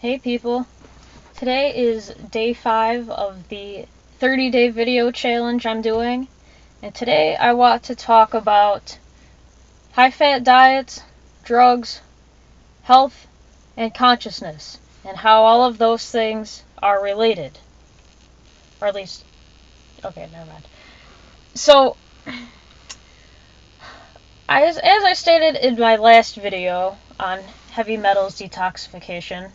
Hey people, today is day 5 of the 30-day video challenge I'm doing, and today I want to talk about high-fat diets, drugs, health, and consciousness, and how all of those things are related. Or at least, okay, never mind. So, as I stated in my last video on heavy metals detoxification,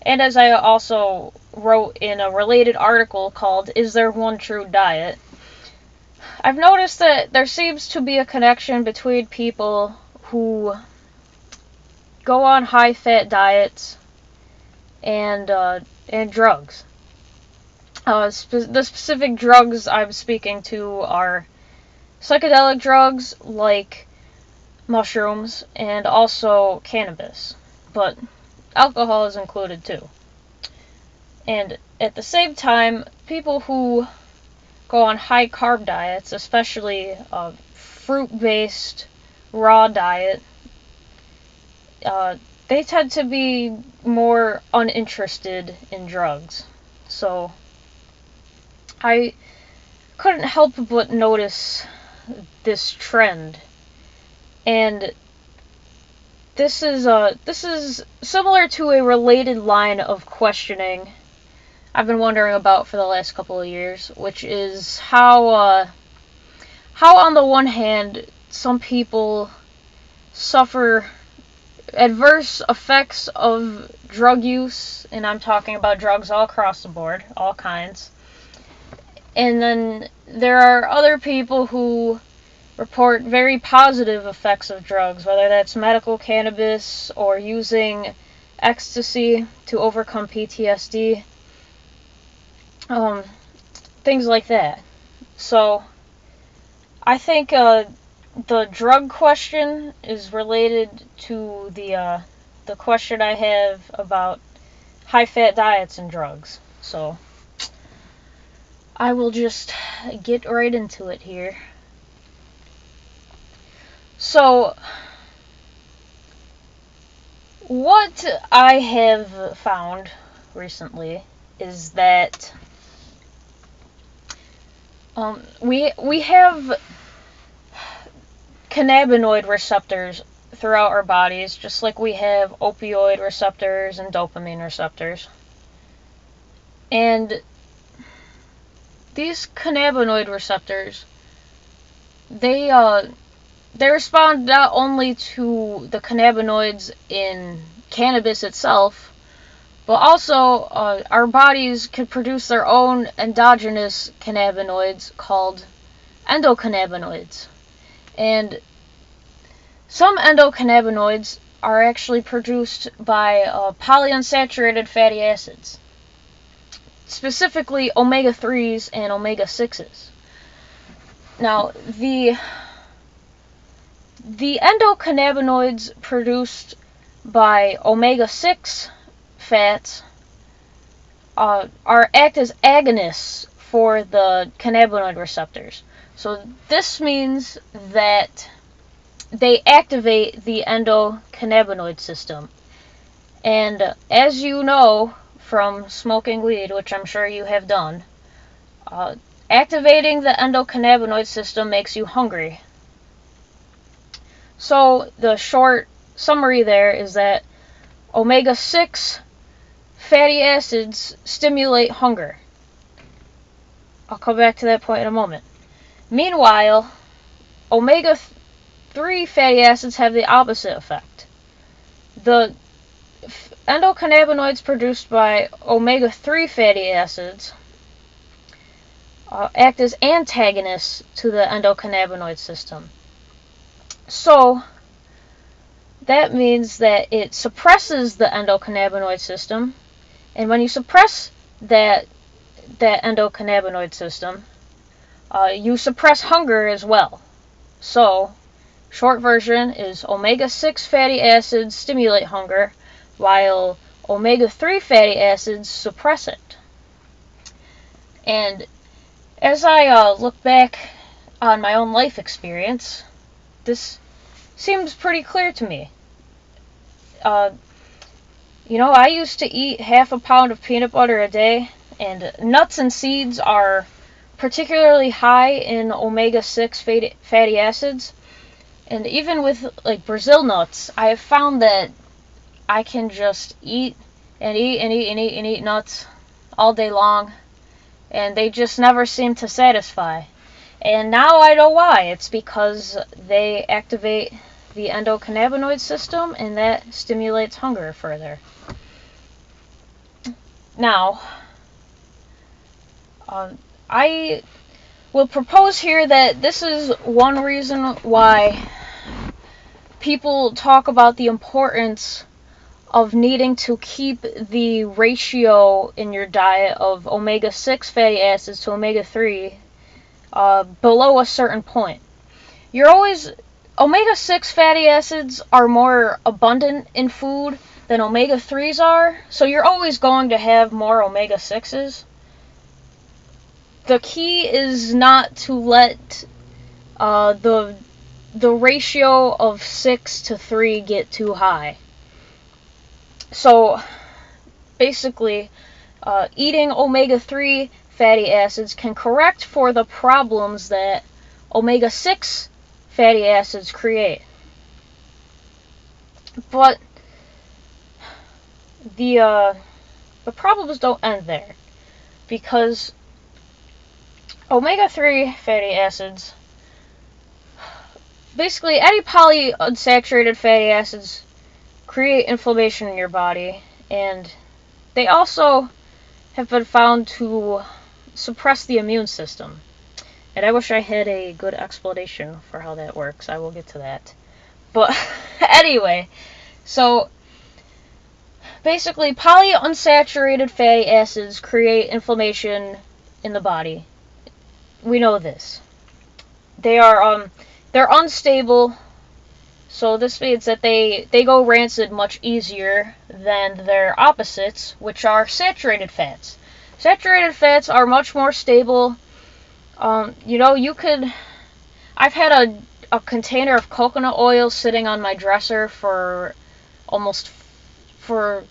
and as I also wrote in a related article called Is There One True Diet?, I've noticed that there seems to be a connection between people who go on high-fat diets and drugs. The specific drugs I'm speaking to are psychedelic drugs like mushrooms and also cannabis, but alcohol is included too. And at the same time, people who go on high carb diets, especially a fruit-based raw diet, they tend to be more uninterested in drugs. So I couldn't help but notice this trend, and this is similar to a related line of questioning I've been wondering about for the last couple of years, which is how on the one hand some people suffer adverse effects of drug use, and I'm talking about drugs all across the board, all kinds, and then there are other people who report very positive effects of drugs, whether that's medical cannabis or using ecstasy to overcome PTSD. Things like that. So, I think the drug question is related to the question I have about high-fat diets and drugs. So, I will just get right into it here. So, what I have found recently is that we have cannabinoid receptors throughout our bodies, just like we have opioid receptors and dopamine receptors. And these cannabinoid receptors, they respond not only to the cannabinoids in cannabis itself, but also our bodies can produce their own endogenous cannabinoids called endocannabinoids. And some endocannabinoids are actually produced by polyunsaturated fatty acids, specifically omega-3s and omega-6s. Now, the endocannabinoids produced by omega-6 fats act as agonists for the cannabinoid receptors. So this means that they activate the endocannabinoid system. And as you know from smoking weed, which I'm sure you have done, activating the endocannabinoid system makes you hungry. So the short summary there is that omega-6 fatty acids stimulate hunger. I'll come back to that point in a moment. Meanwhile, omega-3 fatty acids have the opposite effect. The endocannabinoids produced by omega-3 fatty acids act as antagonists to the endocannabinoid system. So that means that it suppresses the endocannabinoid system, and when you suppress that endocannabinoid system, you suppress hunger as well. So, short version is omega-6 fatty acids stimulate hunger, while omega-3 fatty acids suppress it. And as I look back on my own life experience, this seems pretty clear to me. You know, I used to eat half a pound of peanut butter a day, and nuts and seeds are particularly high in omega-6 fatty acids. And even with like Brazil nuts, I have found that I can just eat and eat and eat and eat and eat nuts all day long, and they just never seem to satisfy. And now I know why. It's because they activate the endocannabinoid system, and that stimulates hunger further. Now, I will propose here that this is one reason why people talk about the importance of needing to keep the ratio in your diet of omega-6 fatty acids to omega-3 below a certain point. Omega-6 fatty acids are more abundant in food than omega-3s are, so you're always going to have more omega-6s. The key is not to let the ratio of 6 to 3 get too high. So basically, eating omega-3 fatty acids can correct for the problems that omega-6 fatty acids create. But the problems don't end there, because omega-3 fatty acids, basically any polyunsaturated fatty acids, create inflammation in your body, and they also have been found to suppress the immune system. And I wish I had a good explanation for how that works. I will get to that. But anyway, so basically polyunsaturated fatty acids create inflammation in the body. We know this. They're unstable. So this means that they go rancid much easier than their opposites, which are saturated fats. Saturated fats are much more stable. I've had a container of coconut oil sitting on my dresser for 4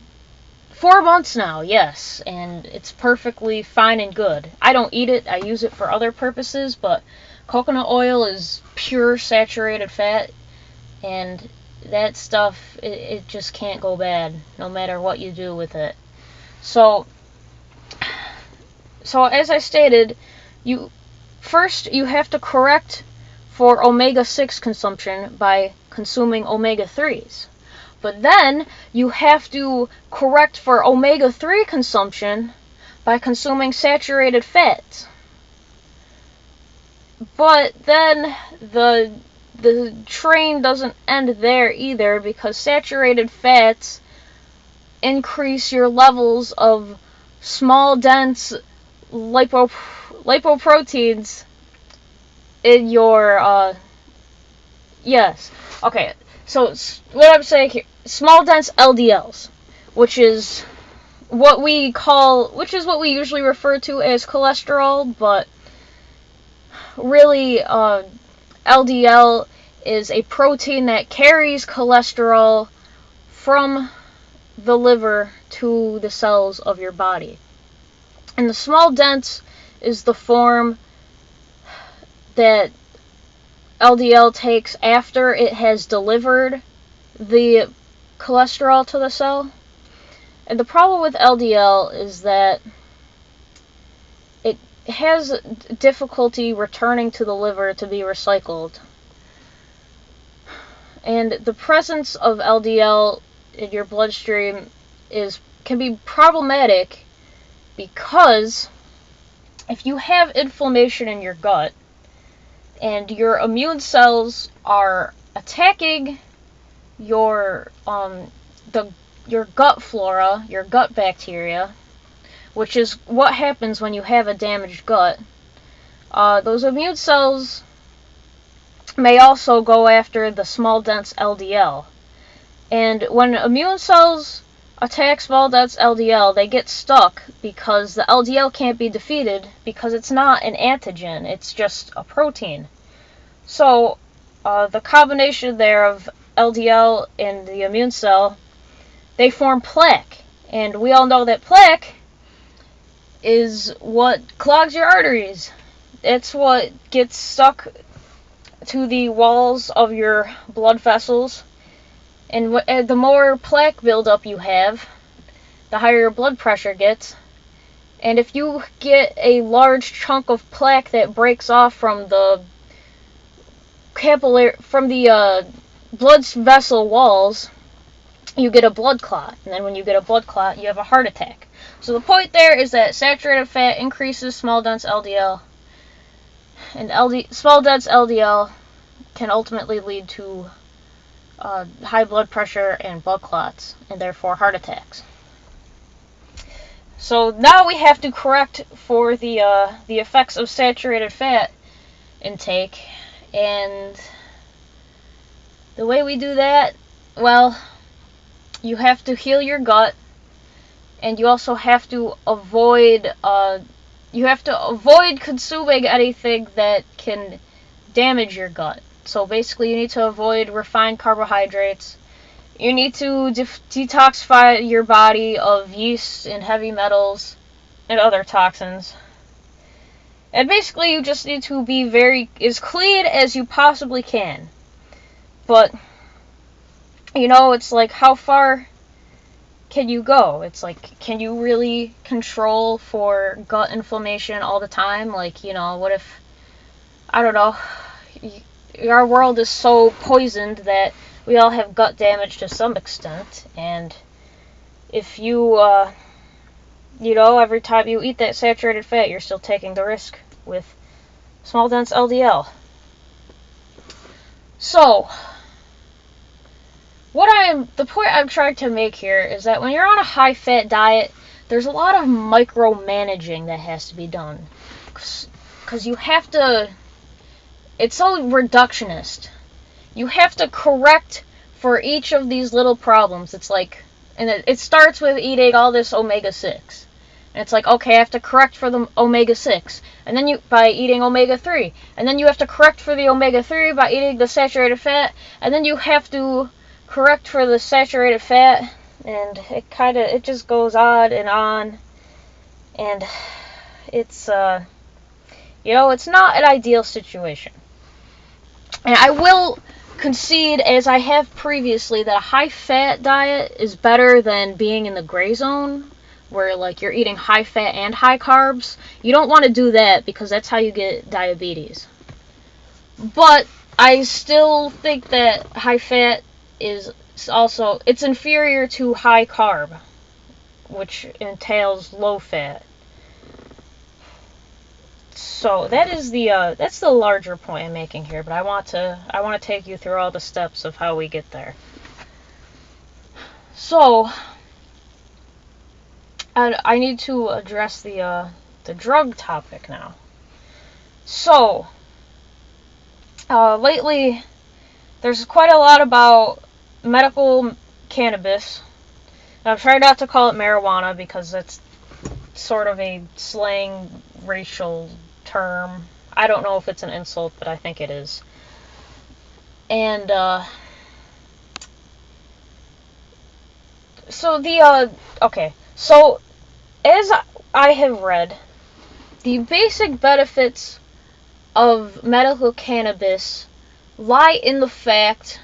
months now, yes, and it's perfectly fine and good. I don't eat it, I use it for other purposes, but coconut oil is pure saturated fat. And that stuff, it just can't go bad, no matter what you do with it. So as I stated, you have to correct for omega-6 consumption by consuming omega-3s. But then you have to correct for omega-3 consumption by consuming saturated fats. But then the train doesn't end there either, because saturated fats increase your levels of small, dense lipoproteins in your, yes. Okay, so what I'm saying here, small, dense LDLs, which is what we usually refer to as cholesterol, but really, LDL is a protein that carries cholesterol from the liver to the cells of your body. And the small dense is the form that LDL takes after it has delivered the cholesterol to the cell. And the problem with LDL is that it has difficulty returning to the liver to be recycled. And the presence of LDL in your bloodstream can be problematic, because if you have inflammation in your gut and your immune cells are attacking your gut flora, your gut bacteria, which is what happens when you have a damaged gut, those immune cells may also go after the small dense LDL. And when immune cells attack small dense LDL, they get stuck because the LDL can't be defeated, because it's not an antigen, it's just a protein. So the combination there of LDL and the immune cell they form plaque. And we all know that plaque is what clogs your arteries. It's what gets stuck to the walls of your blood vessels. And the more plaque buildup you have, the higher your blood pressure gets. And if you get a large chunk of plaque that breaks off from the blood vessel walls, you get a blood clot. And then when you get a blood clot, you have a heart attack. So the point there is that saturated fat increases small dense LDL. And small dense LDL can ultimately lead to high blood pressure and blood clots, and therefore heart attacks. So now we have to correct for the effects of saturated fat intake, and the way we do that, well, you have to heal your gut, and you also have to avoid consuming anything that can damage your gut. So basically, you need to avoid refined carbohydrates. You need to detoxify your body of yeast and heavy metals and other toxins. And basically, you just need to be as clean as you possibly can. But, it's like, how far can you go? It's like, can you really control for gut inflammation all the time? Like, what if, I don't know, our world is so poisoned that we all have gut damage to some extent, and if you, every time you eat that saturated fat, you're still taking the risk with small dense LDL. So, the point I'm trying to make here is that when you're on a high-fat diet, there's a lot of micromanaging that has to be done. Because you have to, it's so reductionist. You have to correct for each of these little problems. It's like, and it starts with eating all this omega-6. And it's like, okay, I have to correct for the omega-6, and then by eating omega-3. And then you have to correct for the omega-3 by eating the saturated fat, and then you have to correct for the saturated fat, and it just goes on, and it's, it's not an ideal situation. And I will concede, as I have previously, that a high-fat diet is better than being in the gray zone, where, like, you're eating high-fat and high carbs. You don't want to do that, because that's how you get diabetes. But I still think that high-fat is also, it's inferior to high carb, which entails low fat. So that's the larger point I'm making here, but I want to take you through all the steps of how we get there. So I need to address the drug topic now. So lately there's quite a lot about medical cannabis. Now, I'm trying not to call it marijuana because it's sort of a slang racial term. I don't know if it's an insult, but I think it is. And so as I have read, the basic benefits of medical cannabis lie in the fact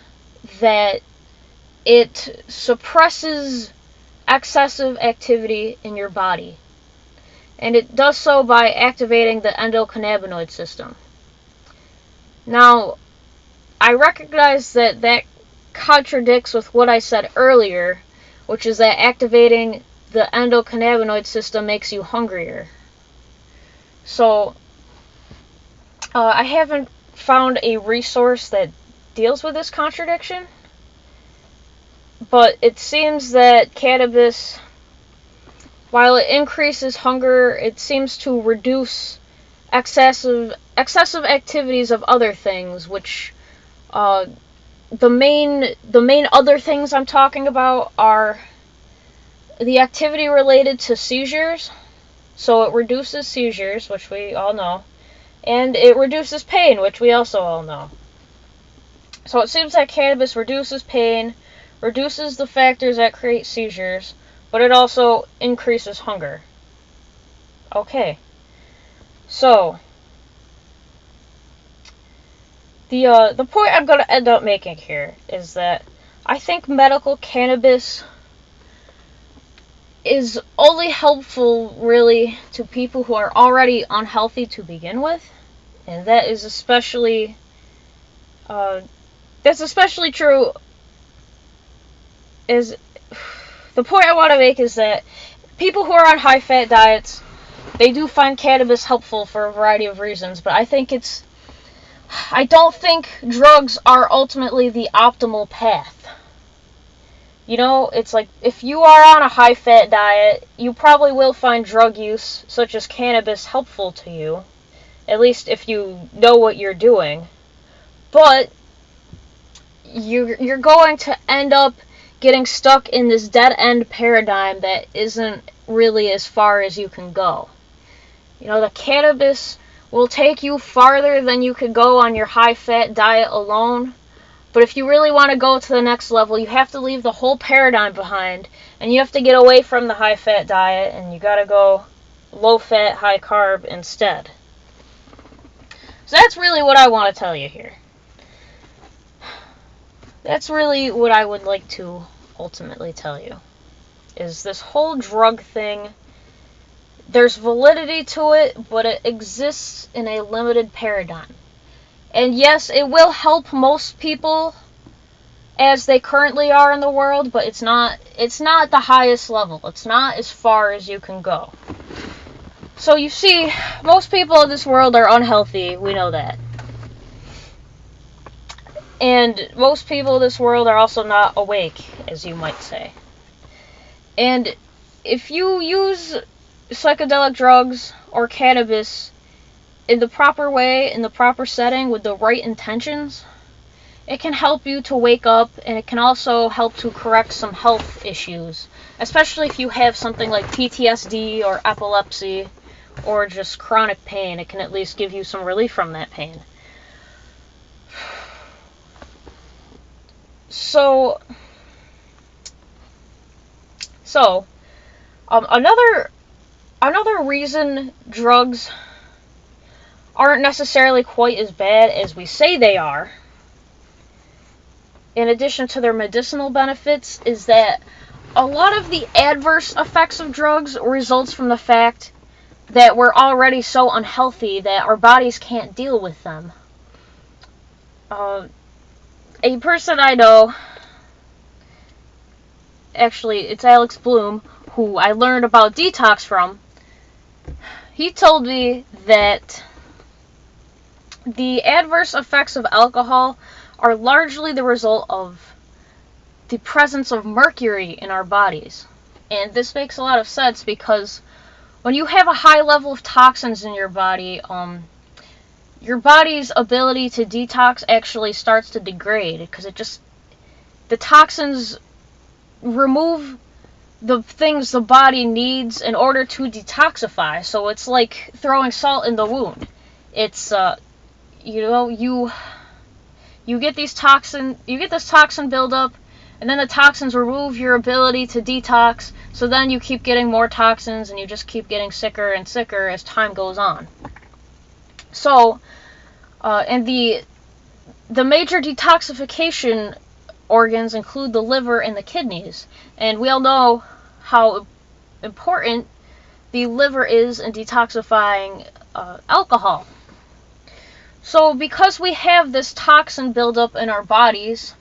that it suppresses excessive activity in your body. And it does so by activating the endocannabinoid system. Now, I recognize that contradicts with what I said earlier, which is that activating the endocannabinoid system makes you hungrier. So, I haven't found a resource that deals with this contradiction, but it seems that cannabis, while it increases hunger, it seems to reduce excessive activities of other things, which the main other things I'm talking about are the activity related to seizures. So it reduces seizures, which we all know, and it reduces pain, which we also all know. So it seems like cannabis reduces pain, reduces the factors that create seizures, but it also increases hunger. Okay, so the point I'm going to end up making here is that I think medical cannabis is only helpful really to people who are already unhealthy to begin with, and that's especially true. Is the point I want to make is that people who are on high fat diets, they do find cannabis helpful for a variety of reasons, but I don't think drugs are ultimately the optimal path. You know, it's like, if you are on a high-fat diet, you probably will find drug use, such as cannabis, helpful to you. At least if you know what you're doing. But you're going to end up getting stuck in this dead-end paradigm that isn't really as far as you can go. You know, the cannabis will take you farther than you could go on your high-fat diet alone. But if you really want to go to the next level, you have to leave the whole paradigm behind, and you have to get away from the high-fat diet, and you gotta go low-fat, high-carb instead. So that's really what I want to tell you here. That's really what I would like to ultimately tell you. Is this whole drug thing, there's validity to it, but it exists in a limited paradigm. And yes, it will help most people as they currently are in the world, but it's not the highest level. It's not as far as you can go. So you see, most people in this world are unhealthy, we know that. And most people in this world are also not awake, as you might say. And if you use psychedelic drugs or cannabis in the proper way, in the proper setting, with the right intentions, it can help you to wake up, and it can also help to correct some health issues, especially if you have something like PTSD or epilepsy or just chronic pain. It can at least give you some relief from that pain. So another reason drugs aren't necessarily quite as bad as we say they are, in addition to their medicinal benefits, is that a lot of the adverse effects of drugs results from the fact that we're already so unhealthy that our bodies can't deal with them. A person I know, actually it's Alex Bloom, who I learned about detox from, he told me that the adverse effects of alcohol are largely the result of the presence of mercury in our bodies. And this makes a lot of sense because when you have a high level of toxins in your body, your body's ability to detox actually starts to degrade, because the toxins remove the things the body needs in order to detoxify. So it's like throwing salt in the wound. It's you get this toxin buildup, and then the toxins remove your ability to detox, so then you keep getting more toxins, and you just keep getting sicker and sicker as time goes on. So, and the major detoxification organs include the liver and the kidneys, and we all know how important the liver is in detoxifying alcohol. So because we have this toxin buildup in our bodies,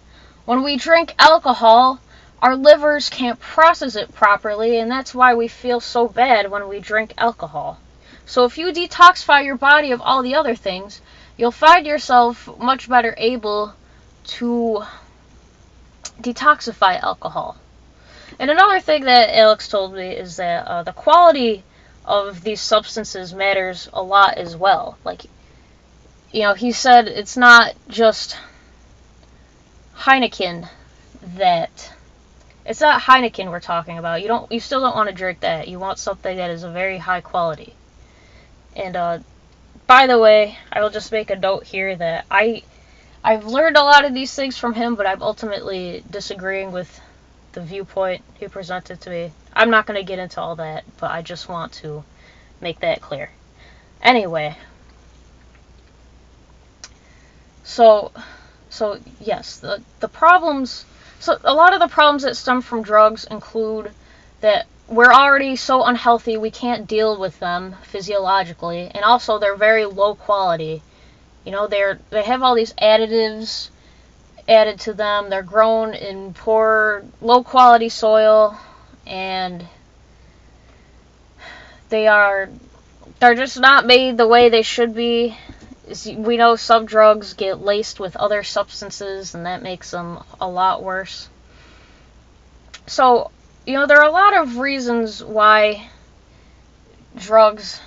when we drink alcohol, our livers can't process it properly, and that's why we feel so bad when we drink alcohol. So if you detoxify your body of all the other things, you'll find yourself much better able to detoxify alcohol. And another thing that Alex told me is that the quality of these substances matters a lot as well. Like, he said it's not just Heineken it's not Heineken we're talking about. You still don't want to drink that. You want something that is a very high quality. And by the way, I will just make a note here that I I've learned a lot of these things from him, but I'm ultimately disagreeing with the viewpoint he presented to me. I'm not going to get into all that, but I just want to make that clear. Anyway, so yes, the problems, so a lot of the problems that stem from drugs include that we're already so unhealthy we can't deal with them physiologically, and also they're very low quality. You know, they have all these additives added to them. They're grown in poor, low quality soil, and they're just not made the way they should be. We know some drugs get laced with other substances, and that makes them a lot worse. So, you know, there are a lot of reasons why drugs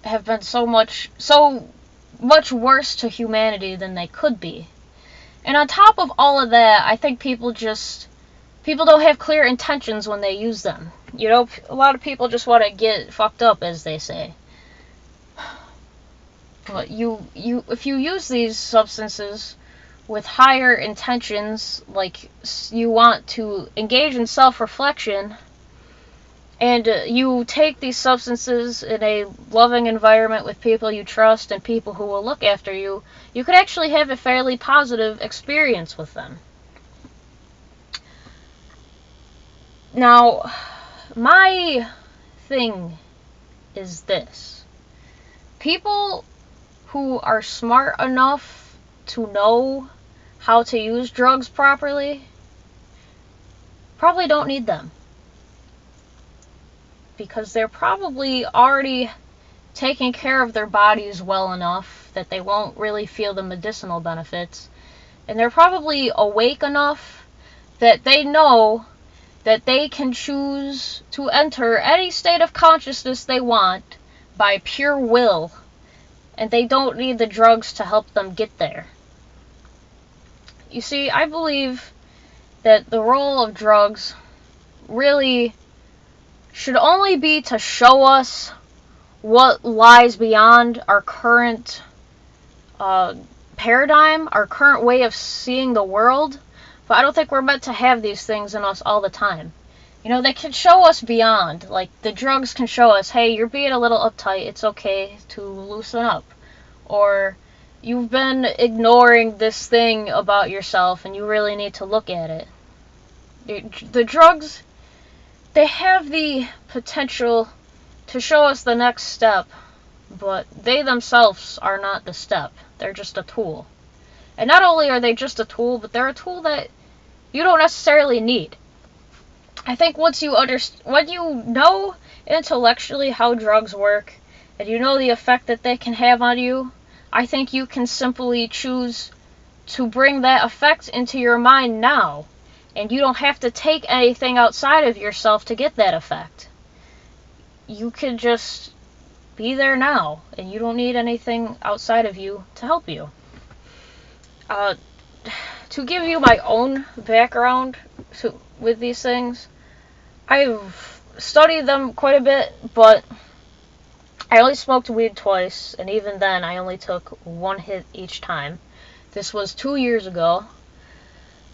have been so much worse to humanity than they could be. And on top of all of that, I think people don't have clear intentions when they use them. You know, a lot of people just want to get fucked up, as they say. But if you use these substances with higher intentions, like you want to engage in self-reflection, and you take these substances in a loving environment with people you trust and people who will look after you, you could actually have a fairly positive experience with them. Now, my thing is this. People who are smart enough to know how to use drugs properly probably don't need them. Because they're probably already taking care of their bodies well enough that they won't really feel the medicinal benefits. And they're probably awake enough that they know that they can choose to enter any state of consciousness they want by pure will, and they don't need the drugs to help them get there. You see, I believe that the role of drugs really should only be to show us what lies beyond our current paradigm, our current way of seeing the world. But I don't think we're meant to have these things in us all the time. You know, they can show us beyond. Like, the drugs can show us, hey, you're being a little uptight, it's okay to loosen up. Or, you've been ignoring this thing about yourself and you really need to look at it. The drugs, they have the potential to show us the next step, but they themselves are not the step. They're just a tool. And not only are they just a tool, but they're a tool that you don't necessarily need. I think when you know intellectually how drugs work, and you know the effect that they can have on you, I think you can simply choose to bring that effect into your mind now. And you don't have to take anything outside of yourself to get that effect. You can just be there now, and you don't need anything outside of you to help you. To give you my own background with these things, I've studied them quite a bit, but I only smoked weed twice, and even then I only took one hit each time. This was 2 years ago.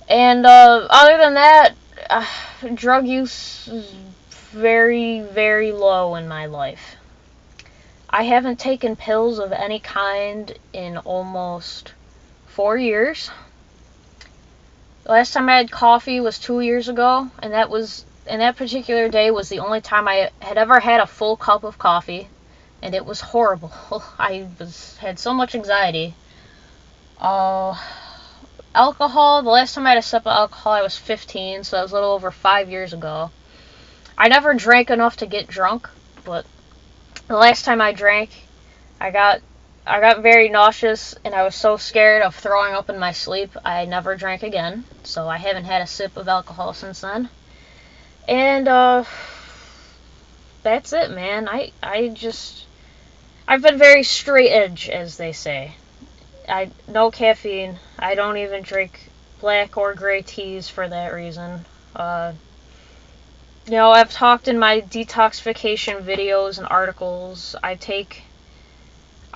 And other than that, drug use is very, very low in my life. I haven't taken pills of any kind in almost 4 years. The last time I had coffee was 2 years ago, and that particular day was the only time I had ever had a full cup of coffee, and it was horrible. I had so much anxiety. Alcohol, the last time I had a sip of alcohol, I was 15, so that was a little over 5 years ago. I never drank enough to get drunk, but the last time I drank, I got very nauseous, and I was so scared of throwing up in my sleep, I never drank again. So I haven't had a sip of alcohol since then. And that's it, man. I've been very straight edge, as they say. No caffeine. I don't even drink black or gray teas for that reason. I've talked in my detoxification videos and articles. I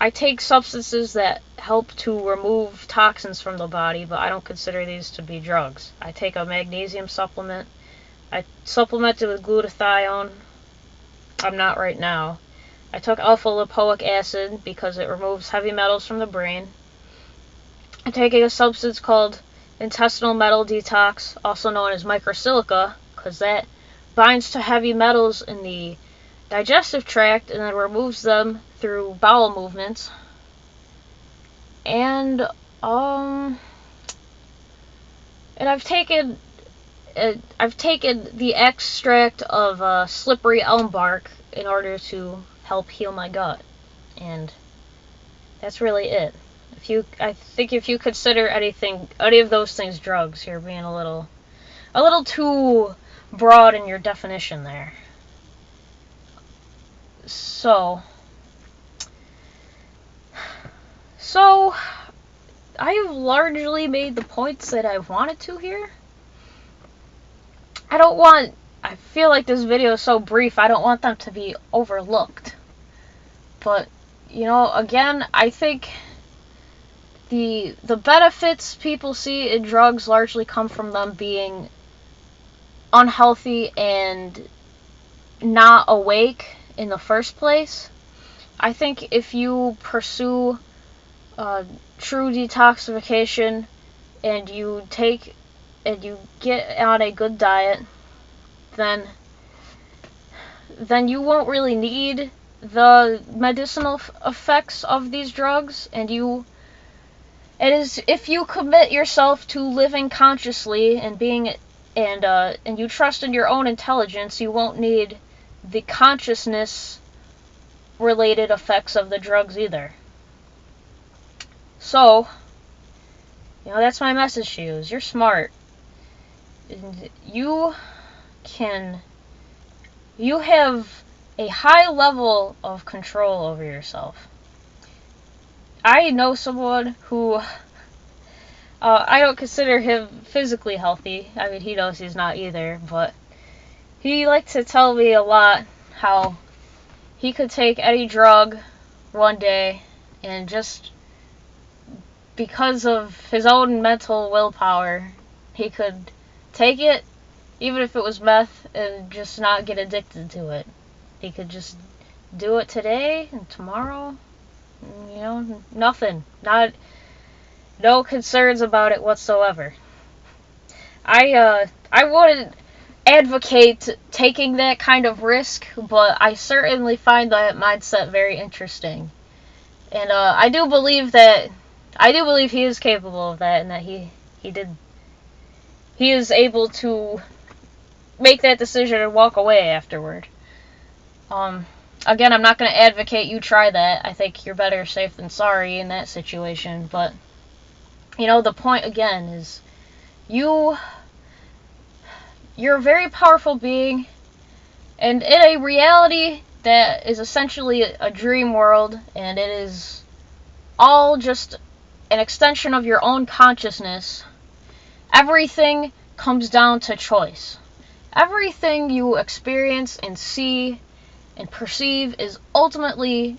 I take substances that help to remove toxins from the body, but I don't consider these to be drugs. I take a magnesium supplement. I supplemented with glutathione. I'm not right now. I took alpha-lipoic acid because it removes heavy metals from the brain. I'm taking a substance called intestinal metal detox, also known as microsilica, because that binds to heavy metals in the digestive tract and then removes them through bowel movements. And I've taken the extract of slippery elm bark in order to help heal my gut, and that's really it. I think if you consider any of those things drugs, you're being a little too broad in your definition there. So I've largely made the points that I wanted to here. I feel like this video is so brief, I don't want them to be overlooked. But, again, I think the benefits people see in drugs largely come from them being unhealthy and not awake in the first place. I think if you pursue true detoxification and you get on a good diet, then you won't really need the medicinal effects of these drugs, and if you commit yourself to living consciously and and you trust in your own intelligence, you won't need the consciousness related effects of the drugs either. So, that's my message to you, is you're smart. And you have a high level of control over yourself. I know someone who, I don't consider him physically healthy. I mean, he knows he's not either, but he liked to tell me a lot how he could take any drug one day and just because of his own mental willpower, he could take it, even if it was meth, and just not get addicted to it. He could just do it today and tomorrow, nothing. No concerns about it whatsoever. I wouldn't advocate taking that kind of risk, but I certainly find that mindset very interesting. And I do believe he is capable of that, and that he is able to make that decision and walk away afterward. Again, I'm not going to advocate you try that. I think you're better safe than sorry in that situation, but the point again is you're a very powerful being, and in a reality that is essentially a dream world, and it is all just an extension of your own consciousness, everything comes down to choice. Everything you experience and see and perceive is ultimately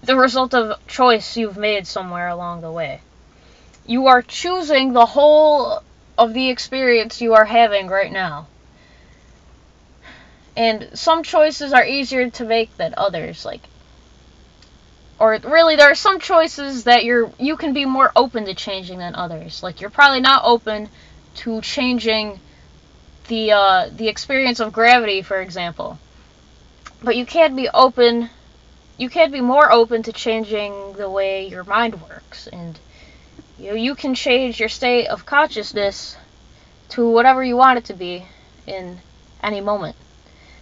the result of choice you've made somewhere along the way. You are choosing the whole of the experience you are having right now. And some choices are easier to make than others, or really there are some choices that you can be more open to changing than others. Like, you're probably not open to changing the experience of gravity, for example. But you can be more open to changing the way your mind works, and you can change your state of consciousness to whatever you want it to be in any moment.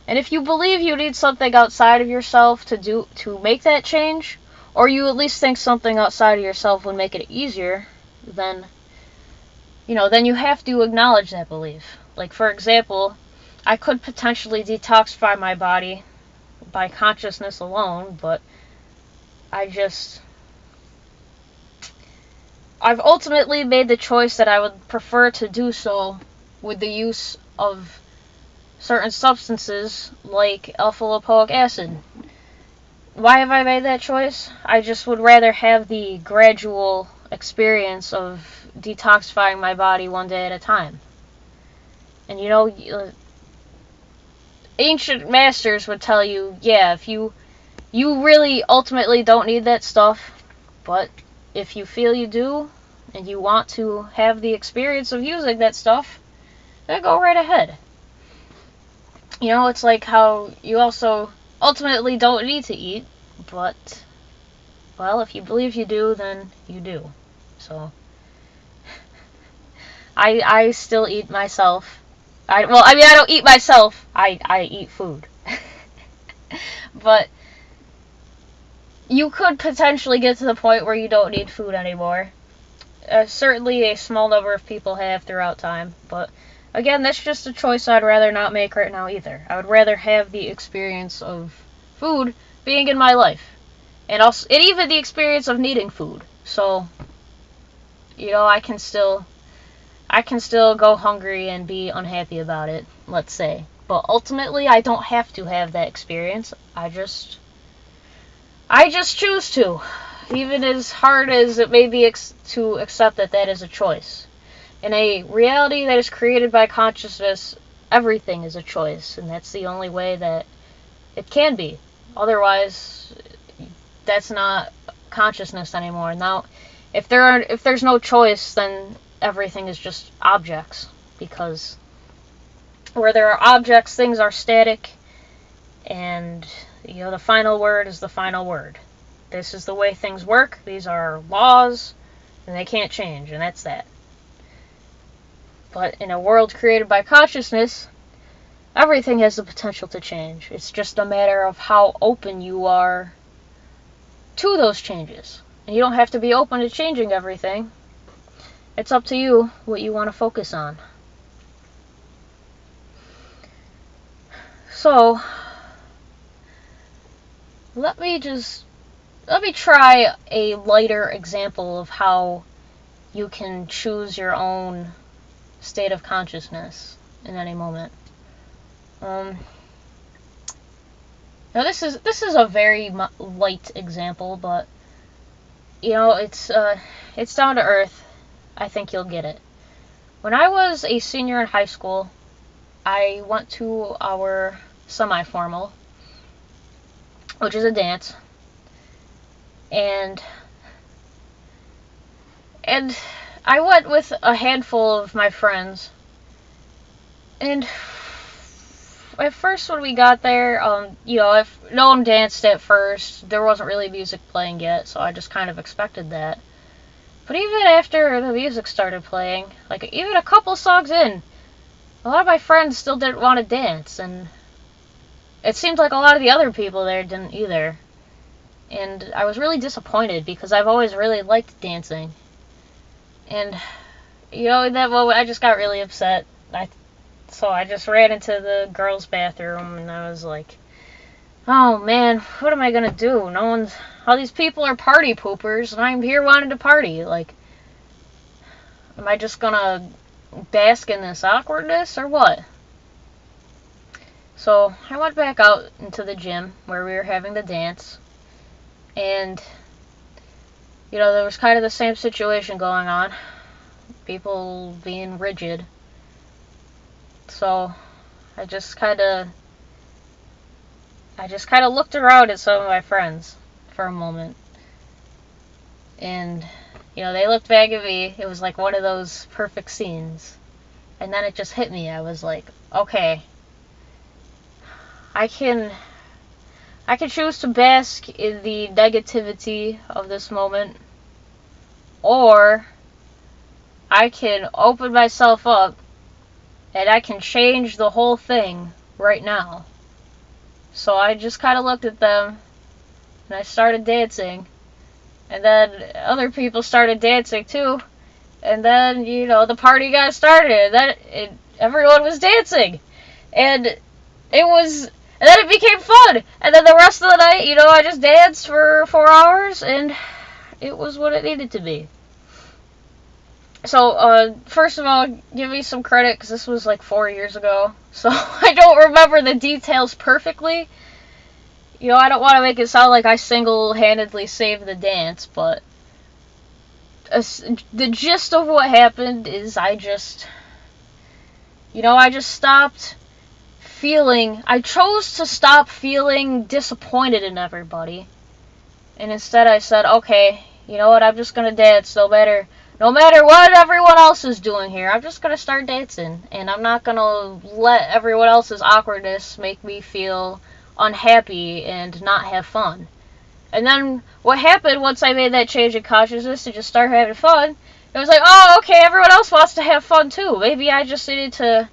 And if you believe you need something outside of yourself to make that change, or you at least think something outside of yourself would make it easier, then you have to acknowledge that belief. Like, for example, I could potentially detoxify my body by consciousness alone, but I've ultimately made the choice that I would prefer to do so with the use of certain substances like alpha-lipoic acid, why have I made that choice? I just would rather have the gradual experience of detoxifying my body one day at a time. And ancient masters would tell you, yeah, if you really ultimately don't need that stuff, but if you feel you do, and you want to have the experience of using that stuff, then go right ahead. It's like how you also ultimately don't need to eat, but, well, if you believe you do, then you do. So, I still eat myself. I don't eat myself. I eat food. But you could potentially get to the point where you don't need food anymore. Certainly a small number of people have throughout time, but again, that's just a choice I'd rather not make right now either. I would rather have the experience of food being in my life, and even the experience of needing food. So, I can still go hungry and be unhappy about it, let's say. But ultimately, I don't have to have that experience. I just choose to. Even as hard as it may be to accept that is a choice. In a reality that is created by consciousness, everything is a choice, and that's the only way that it can be. Otherwise, that's not consciousness anymore. Now, if there's no choice, then everything is just objects, because where there are objects, things are static, and the final word is the final word. This is the way things work. These are laws, and they can't change, and that's that. But in a world created by consciousness, everything has the potential to change. It's just a matter of how open you are to those changes. And you don't have to be open to changing everything. It's up to you what you want to focus on. So, let me try a lighter example of how you can choose your own state of consciousness in any moment. Now this is a very light example, but it's down to earth. I think you'll get it. When I was a senior in high school, I went to our semi-formal, which is a dance, and I went with a handful of my friends, and at first when we got there, if no one danced at first, there wasn't really music playing yet, so I just kind of expected that. But even after the music started playing, like even a couple songs in, a lot of my friends still didn't want to dance, and it seemed like a lot of the other people there didn't either. And I was really disappointed because I've always really liked dancing. And, in that moment I just got really upset. So I just ran into the girls' bathroom and I was like, oh man, what am I gonna do? All these people are party poopers and I'm here wanting to party. Like, am I just gonna bask in this awkwardness or what? So I went back out into the gym where we were having the dance, and there was kind of the same situation going on, people being rigid. So I just kind of looked around at some of my friends for a moment, and they looked back at me. It was like one of those perfect scenes, and then it just hit me. I was like, okay, I can choose to bask in the negativity of this moment, or I can open myself up and I can change the whole thing right now. So I just kind of looked at them and I started dancing, and then other people started dancing too, and then the party got started, and everyone was dancing, and then it became fun. And then the rest of the night, I just danced for 4 hours, and it was what it needed to be. So, first of all, give me some credit, because this was like 4 years ago, so I don't remember the details perfectly. You know, I don't want to make it sound like I single-handedly saved the dance, but the gist of what happened is I just stopped feeling, I chose to stop feeling disappointed in everybody. And instead I said, okay, you know what, I'm just gonna dance no matter what everyone else is doing here. I'm just gonna start dancing. And I'm not gonna let everyone else's awkwardness make me feel unhappy and not have fun. And then what happened once I made that change in consciousness to just start having fun, it was like, oh, okay, everyone else wants to have fun too. Maybe I just needed to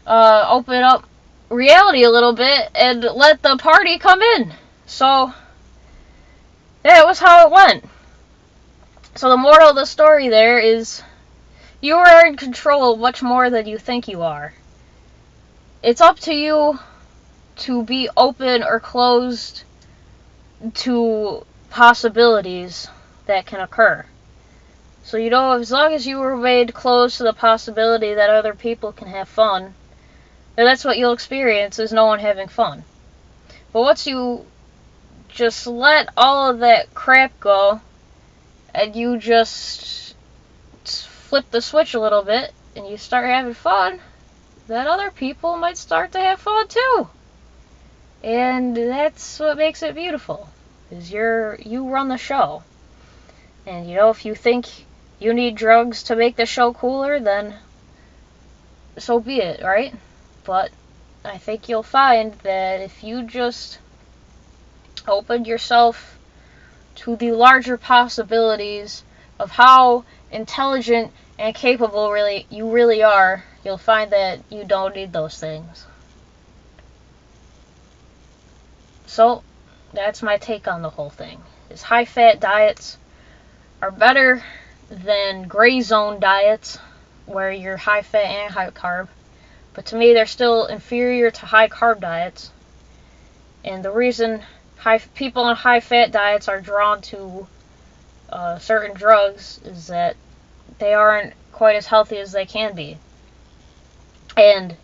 open up reality a little bit and let the party come in. So that was how it went. So the moral of the story there is you are in control much more than you think you are. It's up to you to be open or closed to possibilities that can occur. So, you know, as long as you remain closed to the possibility that other people can have fun, then that's what you'll experience, is no one having fun. But once you just let all of that crap go, and you just flip the switch a little bit, and you start having fun, then other people might start to have fun too. And that's what makes it beautiful, is you run the show. And, you know, if you think you need drugs to make the show cooler, then so be it, right? But I think you'll find that if you just open yourself to the larger possibilities of how intelligent and capable you really are, you'll find that you don't need those things. So, that's my take on the whole thing. Is high-fat diets are better than gray zone diets, where you're high-fat and high-carb. But to me, they're still inferior to high-carb diets. And the reason people on high-fat diets are drawn to certain drugs is that they aren't quite as healthy as they can be. And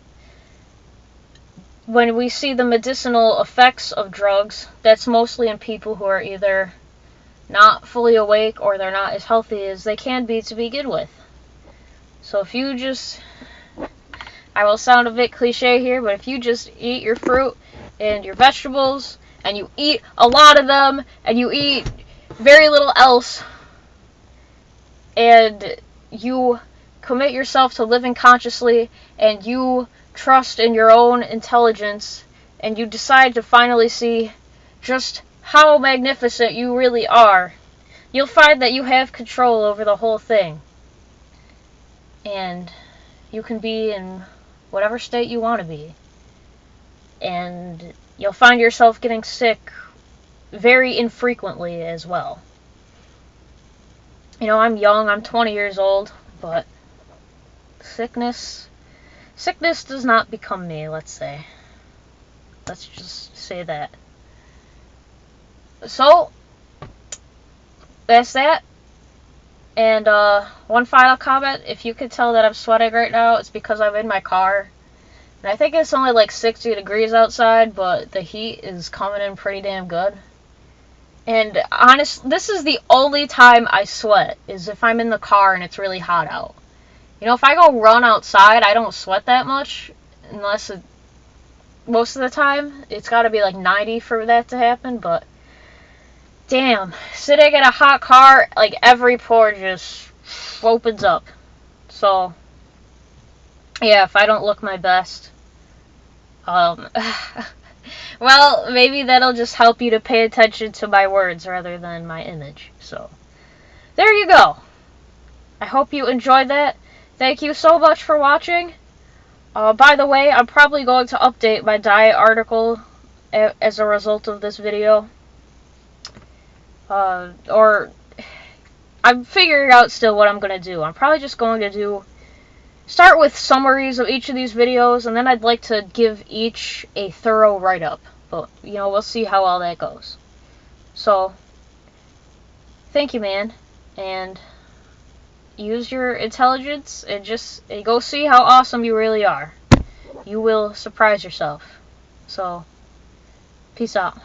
when we see the medicinal effects of drugs, that's mostly in people who are either not fully awake or they're not as healthy as they can be to begin with. So if you just, I will sound a bit cliche here, but if you just eat your fruit and your vegetables, and you eat a lot of them, and you eat very little else, and you commit yourself to living consciously, and you trust in your own intelligence, and you decide to finally see just how magnificent you really are, you'll find that you have control over the whole thing. And you can be in whatever state you want to be. And you'll find yourself getting sick very infrequently as well. You know, I'm young, I'm 20 years old, but sickness does not become me, let's say. Let's just say that. So, that's that. And one final comment, if you could tell that I'm sweating right now, it's because I'm in my car. And I think it's only like 60 degrees outside, but the heat is coming in pretty damn good. And honestly, this is the only time I sweat, is if I'm in the car and it's really hot out. You know, if I go run outside, I don't sweat that much, unless most of the time, it's got to be like 90 for that to happen, but damn, sitting in a hot car, like every pore just opens up. So, yeah, if I don't look my best, well, maybe that'll just help you to pay attention to my words rather than my image. So, there you go. I hope you enjoyed that. Thank you so much for watching. By the way, I'm probably going to update my diet article as a result of this video. Or I'm figuring out still what I'm going to do. I'm probably just going to start with summaries of each of these videos, and then I'd like to give each a thorough write-up. But, you know, we'll see how all that goes. So, thank you, man. And use your intelligence and just go see how awesome you really are. You will surprise yourself. So, peace out.